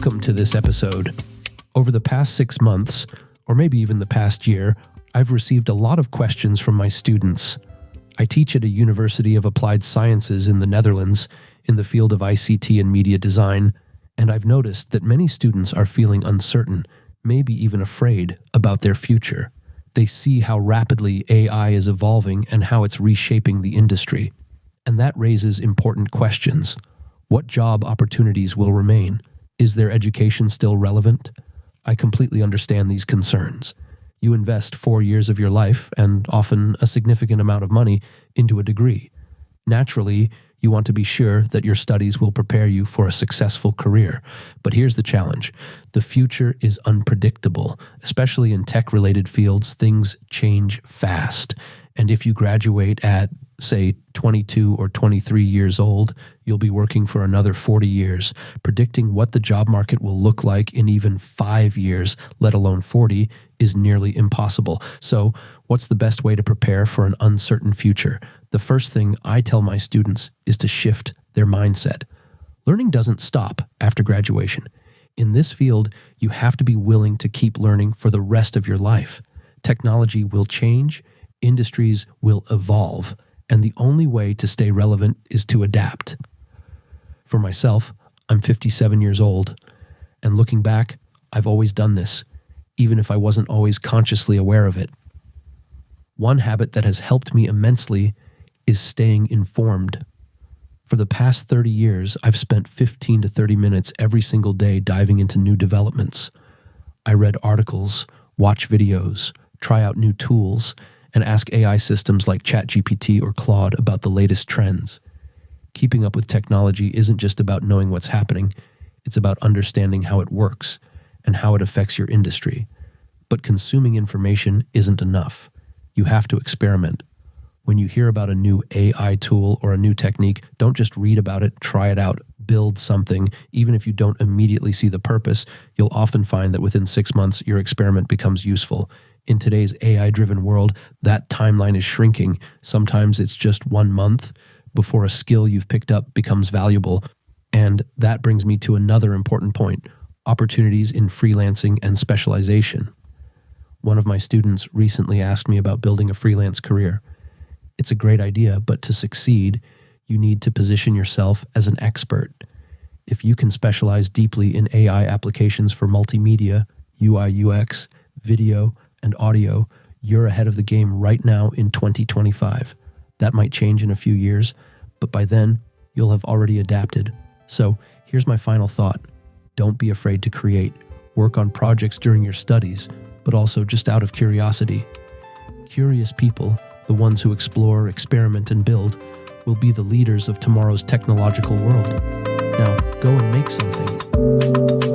Welcome to this episode. Over the past 6 months, or maybe even the past year, I've received a lot of questions from my students. I teach at a University of Applied Sciences in the Netherlands in the field of ICT and Media Design, and I've noticed that many students are feeling uncertain, maybe even afraid about their future. They see how rapidly AI is evolving and how it's reshaping the industry. And that raises important questions. What job opportunities will remain? Is their education still relevant? I completely understand these concerns. You invest 4 years of your life, and often a significant amount of money, into a degree. Naturally, you want to be sure that your studies will prepare you for a successful career. But here's the challenge. The future is unpredictable. Especially in tech-related fields, things change fast. And if you graduate at, say, 22 or 23 years old, you'll be working for another 40 years. Predicting what the job market will look like in even 5 years, let alone 40, is nearly impossible. So, what's the best way to prepare for an uncertain future? The first thing I tell my students is to shift their mindset. Learning doesn't stop after graduation. In this field, you have to be willing to keep learning for the rest of your life. Technology will change, industries will evolve, and the only way to stay relevant is to adapt. For myself, I'm 57 years old, and looking back, I've always done this, even if I wasn't always consciously aware of it. One habit that has helped me immensely is staying informed. For the past 30 years, I've spent 15 to 30 minutes every single day diving into new developments. I read articles, watch videos, try out new tools, and ask AI systems like ChatGPT or Claude about the latest trends. Keeping up with technology isn't just about knowing what's happening, it's about understanding how it works and how it affects your industry. But consuming information isn't enough. You have to experiment. When you hear about a new AI tool or a new technique, don't just read about it, try it out, build something. Even if you don't immediately see the purpose, you'll often find that within 6 months, your experiment becomes useful. In today's AI-driven world, that timeline is shrinking. Sometimes it's just 1 month before a skill you've picked up becomes valuable. And that brings me to another important point: opportunities in freelancing and specialization. One of my students recently asked me about building a freelance career. It's a great idea, but to succeed, you need to position yourself as an expert. If you can specialize deeply in AI applications for multimedia, UI, UX, video, and audio, you're ahead of the game right now in 2025. That might change in a few years, but by then, you'll have already adapted. So here's my final thought. Don't be afraid to create. Work on projects during your studies, but also just out of curiosity. Curious people, the ones who explore, experiment, and build, will be the leaders of tomorrow's technological world. Now, go and make something.